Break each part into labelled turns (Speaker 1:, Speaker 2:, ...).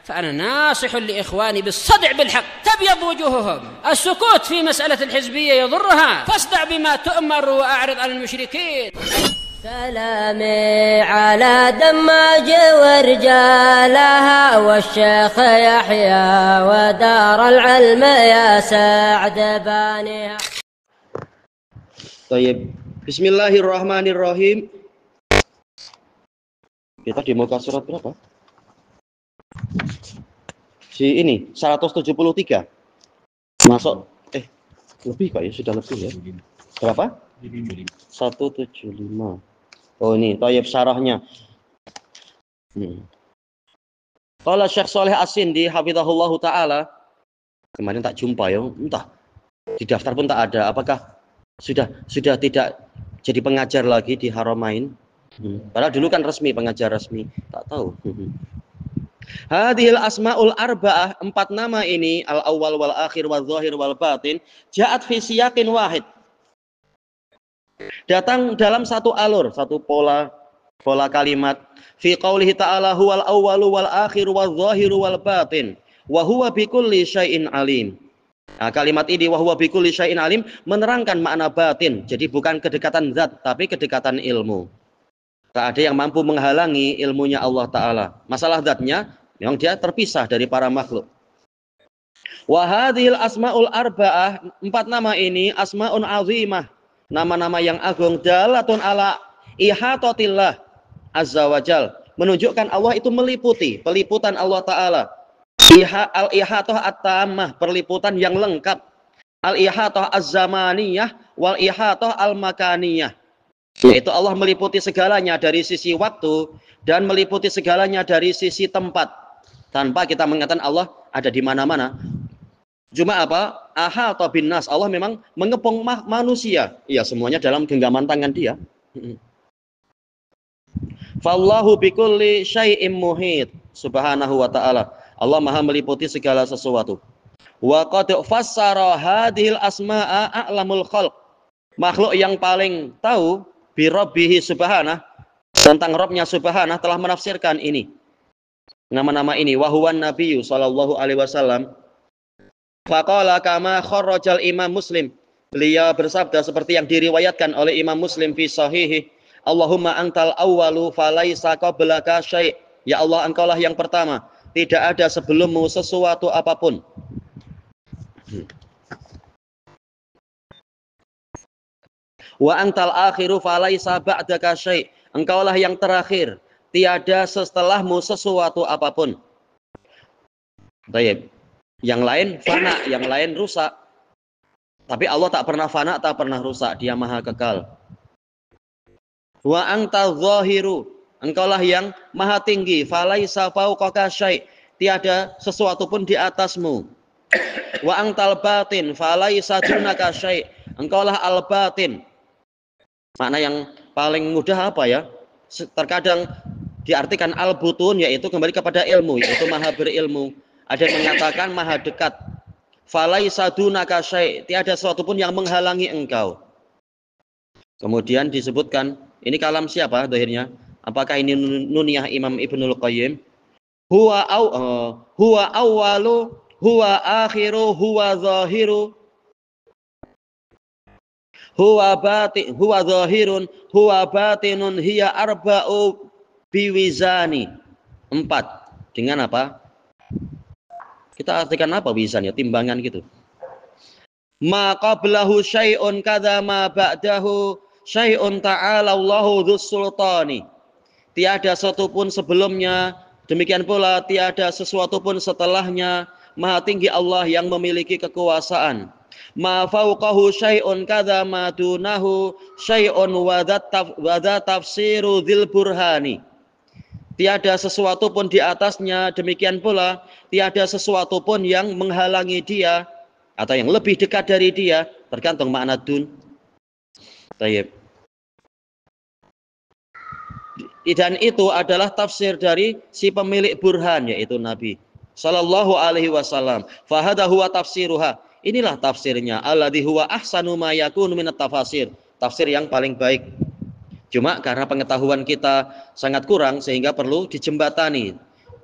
Speaker 1: فأنا ناصح لإخواني بالصدع بالحق تبيض وجوههم. السكوت في مسألة الحزبية يضرها، فاصدع بما تؤمر وأعرض عن المشركين.
Speaker 2: سلامي على دماج ورجالها والشيخ يحيى ودار العلم يا سعد بانيها.
Speaker 3: Baik. Bismillahirrahmanirrahim. Kita di muka surat berapa? Si ini 173. Masuk lebih kok ya, sudah lebih ya. Berapa? 175. Oh ini Thayyib syarahnya. Qala Syekh Shalih As-Sindi hafizahullahu taala. Kemarin tak jumpa ya, entah di daftar pun tak ada. Apakah sudah tidak jadi pengajar lagi di Haramain? Padahal dulu kan resmi, pengajar resmi. Tak tahu. Hadhil asmaul arba'ah, 4 nama ini, al-awwal wal akhir wal zahir wal batin, ja'at fi siyaqin wahid. Datang dalam satu alur, satu pola kalimat. Fi qaulihi ta'ala huwal awwalu wal akhiru wal zahiru wal batin wa huwa bikulli syai'in alim. Nah, kalimat ini wa huwa bikulli syai'in alim menerangkan makna batin. Jadi bukan kedekatan zat tapi kedekatan ilmu. Tak ada yang mampu menghalangi ilmunya Allah Ta'ala. Masalah zatnya memang dia terpisah dari para makhluk. Wa hadhil asmaul arba'ah, 4 nama ini asmaun azimah, nama-nama yang agung, dalatun ala ihatatillah azza wajal, menunjukkan Allah itu meliputi, peliputan Allah Ta'ala. Al-ihatah at-tamah, perliputan yang lengkap. Al-ihatah az-zamaniyah wal ihatah al-makaniyah, yaitu Allah meliputi segalanya dari sisi waktu dan meliputi segalanya dari sisi tempat, tanpa kita mengatakan Allah ada di mana-mana. Cuma apa? Ahata bin nas, Allah memang mengepung manusia. Ya, semuanya dalam genggaman tangan dia. Fallahu bikulli syai'im muhit, subhanahu wa ta'ala. Allah maha meliputi segala sesuatu. Wa qad fassara hadhil asma'a a'lamul khalq. Makhluk yang paling tahu bi rabbihi subhanah, tentang Rabbnya subhanah, telah menafsirkan ini. Nama-nama ini, wa huwan nabiyyu sallallahu alaihi wasallam. Faqala kama kharrajal Imam Muslim. Beliau bersabda seperti yang diriwayatkan oleh Imam Muslim fi sahihi, Allahumma antal awwalu falaisa qablaka syai'. Ya Allah, engkaulah yang pertama, tidak ada sebelummu sesuatu apapun. Wa antal akhiru falaisa ba'daka syai'. Engkaulah yang terakhir, tiada setelahmu sesuatu apapun. Baik. Yang lain fana, yang lain rusak. Tapi Allah tak pernah fana, tak pernah rusak. Dia maha kekal. Wa anta zahiru, engkaulah yang maha tinggi. Falaisa fauqaka syai', tiada sesuatu pun di atasmu. Wa antal batin, falaisa dunaka syai', engkaulah al batin. Makna yang paling mudah apa ya? Terkadang diartikan al butun, yaitu kembali kepada ilmu, yaitu maha berilmu. Ada yang mengatakan maha dekat. Falaisa dunaka syai', tiada sesuatu pun yang menghalangi engkau. Kemudian disebutkan, ini kalam siapa dohirnya? Apakah ini nuniyah Imam Ibnul Qayyim? Huwa awwalu, huwa akhiru, huwa zahiru, huwa zahirun, huwa batinun, hiya arba'u biwizani. 4. Dengan apa? Kita artikan apa wizan ya? Timbangan gitu. Ma qablahu syai'un kadza ma ba'dahu syai'un ta'ala Allahu dzus sultani. Tiada sesuatu pun sebelumnya, demikian pula tiada sesuatu pun setelahnya. Maha tinggi Allah yang memiliki kekuasaan. Ma fauqahu syai'un kadza ma dunahu syai'un wa dzat tafsiru dzil burhani. Tiada sesuatu pun di atasnya, demikian pula tiada sesuatu pun yang menghalangi dia atau yang lebih dekat dari dia, tergantung makna dun. Tayyib. Dan itu adalah tafsir dari si pemilik burhan, yaitu Nabi sallallahu alaihi wasallam. Fahada huwa tafsiruha. Inilah tafsirnya. Alladzi huwa ahsanu ma yakunu minat tafasir. Tafsir yang paling baik. Cuma karena pengetahuan kita sangat kurang sehingga perlu dijembatani.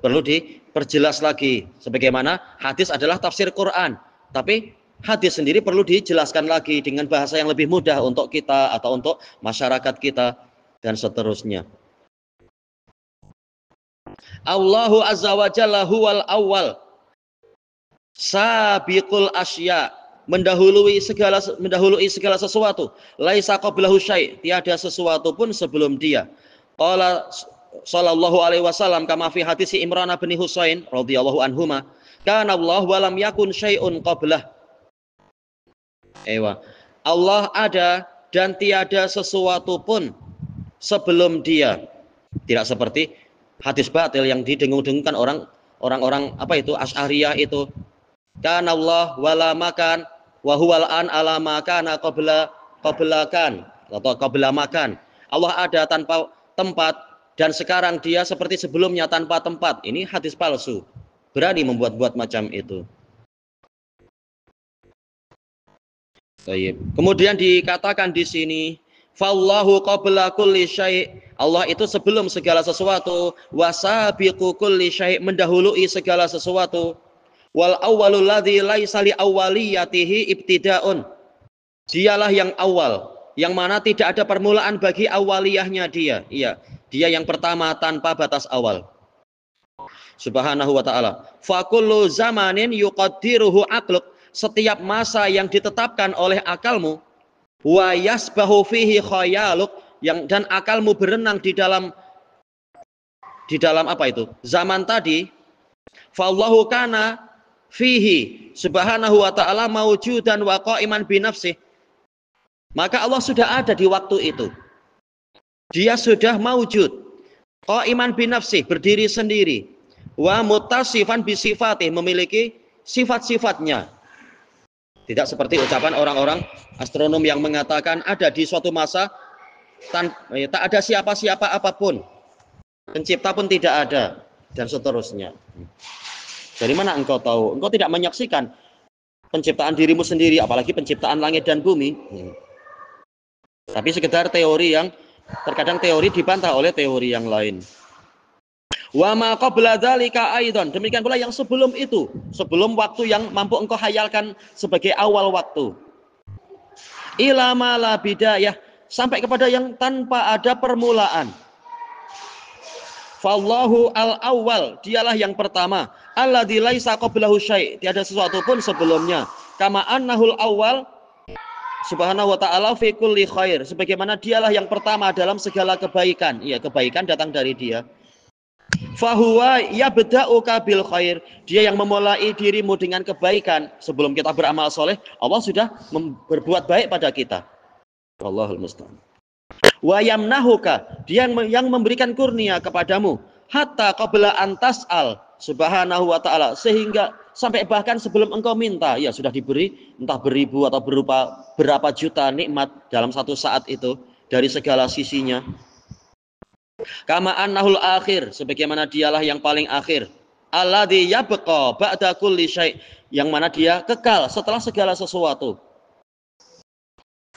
Speaker 3: perlu diperjelas lagi. Sebagaimana hadis adalah tafsir Quran, tapi hadis sendiri perlu dijelaskan lagi dengan bahasa yang lebih mudah untuk kita atau untuk masyarakat kita dan seterusnya. Allahu azza wa jalla huwal awwal sabiqul asya, mendahului segala sesuatu. Laisa qablahu syai', tiada sesuatu pun sebelum dia. Qala sallallahu alaihi wasallam kama fi hadis Imran bin Husain radhiyallahu anhuma, kana Allah wa lam yakun syai'un qablah. Allah ada dan tiada sesuatu pun sebelum dia. Tidak seperti hadis batil yang didengung-dengungkan orang-orang Asy'ariyah itu. Kana Allah wala makan wa huwal an ala makana qablakan atau qabla makan. Allah ada tanpa tempat dan sekarang dia seperti sebelumnya tanpa tempat. Ini hadis palsu. Berani membuat-buat macam itu. Kemudian dikatakan di sini, fallahu qabla kulli syai', Allah itu sebelum segala sesuatu, wasabiqu kulli syai', mendahului segala sesuatu, wal awwalul ladzi laisa li awwaliyatihi ibtida'un, dialah yang awal, yang mana tidak ada permulaan bagi awaliyahnya dia. Iya, dia yang pertama tanpa batas awal. Subhanahu wa ta'ala. Fa kullu zamanin yuqaddiruhu aqluk, setiap masa yang ditetapkan oleh akalmu, wa yasbahu fihi khayaluk, dan akalmu berenang di dalam apa itu? Zaman tadi, fallahu kana fihi subhanahu wa ta'ala mawjudan wa qa'iman bi nafsih. Maka Allah sudah ada di waktu itu. Dia sudah mawjud, qa'iman bi nafsih, berdiri sendiri, wa muttasifan bi sifatih, memiliki sifat-sifatnya. Tidak seperti ucapan orang-orang astronom yang mengatakan ada di suatu masa tak ada siapa-siapa apapun, pencipta pun tidak ada, dan seterusnya. Dari mana engkau tahu? Engkau tidak menyaksikan penciptaan dirimu sendiri, apalagi penciptaan langit dan bumi. Tapi sekedar teori yang terkadang teori dibantah oleh teori yang lain. Wa ma qabla dzalika aidan, demikian pula yang sebelum itu, sebelum waktu yang mampu engkau hayalkan sebagai awal waktu. Ila ma la bidayah, sampai kepada yang tanpa ada permulaan. Fallahu al-awwal, dialah yang pertama. Alladzi laisa qablahu syai', tiada sesuatu pun sebelumnya. Kama annahul awwal subhanahu wa ta'ala fi kulli khair, sebagaimana dialah yang pertama dalam segala kebaikan. Iya, kebaikan datang dari dia. Fahuwa yabda'uka bil khair, dia yang memulai dirimu dengan kebaikan. Sebelum kita beramal soleh, Allah sudah berbuat baik pada kita. Allahul musta'an. Wa yamnahuka, dia yang memberikan kurnia kepadamu, hatta qabla an tas'al subhanahu wa ta'ala, sehingga sampai bahkan sebelum engkau minta, ya sudah diberi entah beribu atau berupa berapa juta nikmat dalam satu saat itu dari segala sisinya. Kama annahul akhir, sebagaimana dialah yang paling akhir. Alladzi yabqa ba'da kulli syai', yang mana dia kekal setelah segala sesuatu.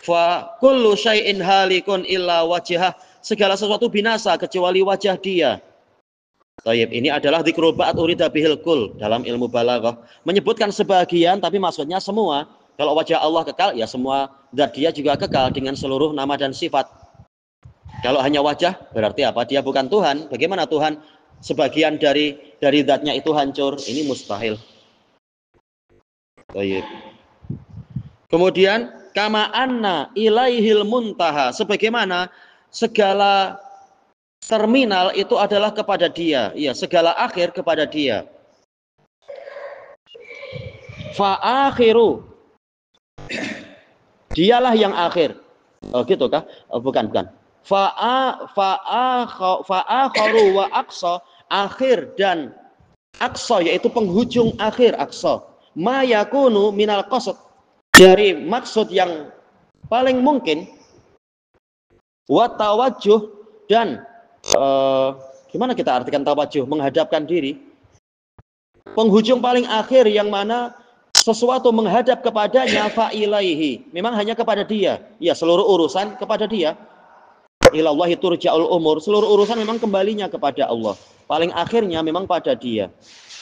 Speaker 3: Fa kullu syai'in halikun illa wajhah, segala sesuatu binasa kecuali wajah dia. Tayyib, ini adalah dzikrul ba'd urida bihil kul dalam ilmu balaghah, menyebutkan sebagian tapi maksudnya semua. Kalau wajah Allah kekal, ya semua zat dia juga kekal dengan seluruh nama dan sifat. Kalau hanya wajah, berarti apa? Dia bukan Tuhan. Bagaimana Tuhan sebagian dari zatnya itu hancur? Ini mustahil. Baik. Kemudian kama anna ilaihil muntaha, sebagaimana segala terminal itu adalah kepada dia. Iya, segala akhir kepada dia. Fa akhiru, dialah yang akhir. Oh gitu kah? Oh, bukan. Fa'akharu wa aqsa, akhir dan aqsa, yaitu penghujung akhir, aqsa. Ma yakunu minal qasd, dari maksud yang paling mungkin. Wa tawajjuh, dan gimana kita artikan tawajjuh? Menghadapkan diri. Penghujung paling akhir yang mana sesuatu menghadap kepadanya, fa'ilaihi, memang hanya kepada dia. Ya, seluruh urusan kepada dia. Ilallahi turja'ul umur. Seluruh urusan memang kembalinya kepada Allah. Paling akhirnya memang pada Dia.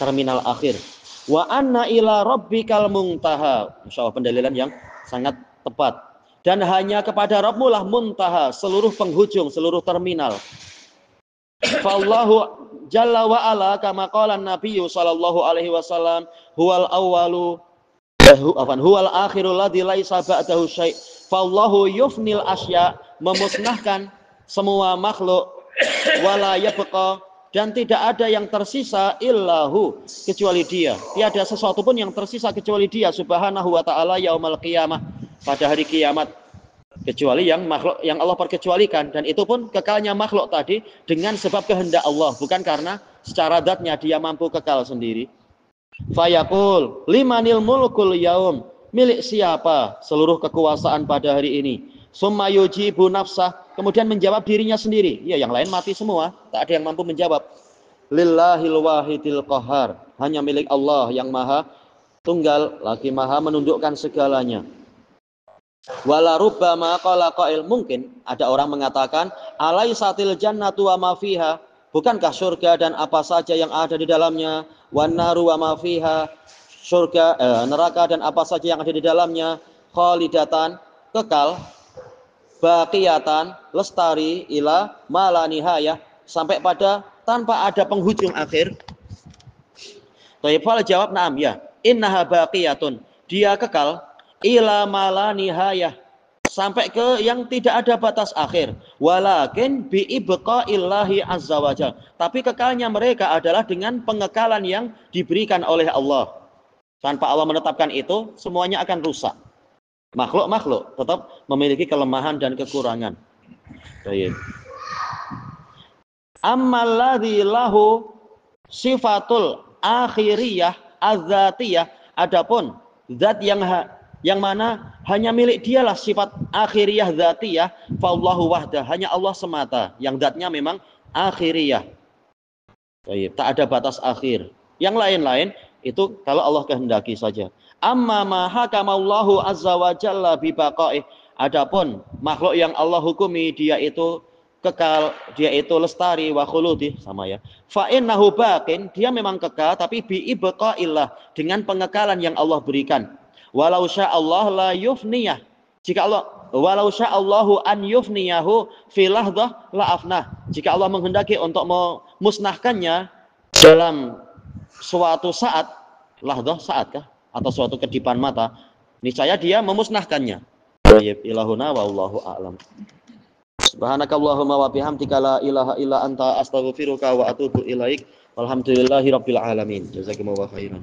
Speaker 3: Terminal akhir. Wa anna ila rabbikal muntaha. Insyaallah pendalilan yang sangat tepat. Dan hanya kepada Rabbmu lah muntaha, seluruh penghujung, seluruh terminal. Fallahu jalla wa ala kama qala Nabi sallallahu alaihi wasallam huwal awwalu huwal akhirul ladzi laisa ba'dahu syai'. Fallahu yufnil asya, memusnahkan semua makhluk, wala yabqa, dan tidak ada yang tersisa illahu, kecuali Dia. Tiada sesuatu pun yang tersisa kecuali Dia subhanahu wa ta'ala yaumal qiyamah, pada hari kiamat, kecuali yang makhluk yang Allah perkecualikan, dan itu pun kekalnya makhluk tadi dengan sebab kehendak Allah, bukan karena secara zatnya Dia mampu kekal sendiri. Fayaqul limanil mulkul yaum, milik siapa seluruh kekuasaan pada hari ini. Summa yujibu nafsah, kemudian menjawab dirinya sendiri. Ya, yang lain mati semua, tak ada yang mampu menjawab. Lillahil wahidil qahar, hanya milik Allah yang maha tunggal lagi maha menundukkan segalanya. Wala rubbama qala qail, mungkin ada orang mengatakan alaisatil jannatu wa ma fiha, bukankah surga dan apa saja yang ada di dalamnya, wan naru wa ma fiha, surga neraka dan apa saja yang ada di dalamnya, khalidatan, kekal, baqiyatan, lestari, ila mala nihayah, sampai pada tanpa ada penghujung akhir. Thaifal jawab na'am, ya. Innaha baqiyatun, dia kekal, ila mala nihayah, sampai ke yang tidak ada batas akhir. Walakin bi ibqaillahi azza wajal, tapi kekalnya mereka adalah dengan pengekalan yang diberikan oleh Allah. Tanpa Allah menetapkan itu, semuanya akan rusak. Makhluk-makhluk tetap memiliki kelemahan dan kekurangan. Baik. Ammal ladzi lahu sifatul akhiriyah az-zatiyah, adapun zat yang mana hanya milik Dialah sifat akhiriyah zatiyah, fallahu wahdah, hanya Allah semata yang zatnya memang akhiriyah. Baik, tak ada batas akhir. Yang lain-lain itu kalau Allah kehendaki saja. Amma ma hakamallahu azza wa jalla bi baqaih, adapun makhluk yang Allah hukumi dia itu kekal, dia itu lestari, wa khuludi, sama ya. Fa innahu baqin, dia memang kekal tapi bi ibqaillah, dengan pengekalan yang Allah berikan. Walau sya'allah la yufniyah, jika Allah walau sya'allahu an yufniyahu fi lahdah la afnah, jika Allah menghendaki untuk memusnahkannya dalam suatu saat, lahdah saat kah? Atau suatu kedipan mata, niscaya Dia memusnahkannya. Ilahuna wallahu a'lam. Subhanakallahumma wa bihamdika la ilaha illa anta astaghfiruka wa atubu ilaik. Walhamdulillahirabbil alamin. Jazakumullahu khairan.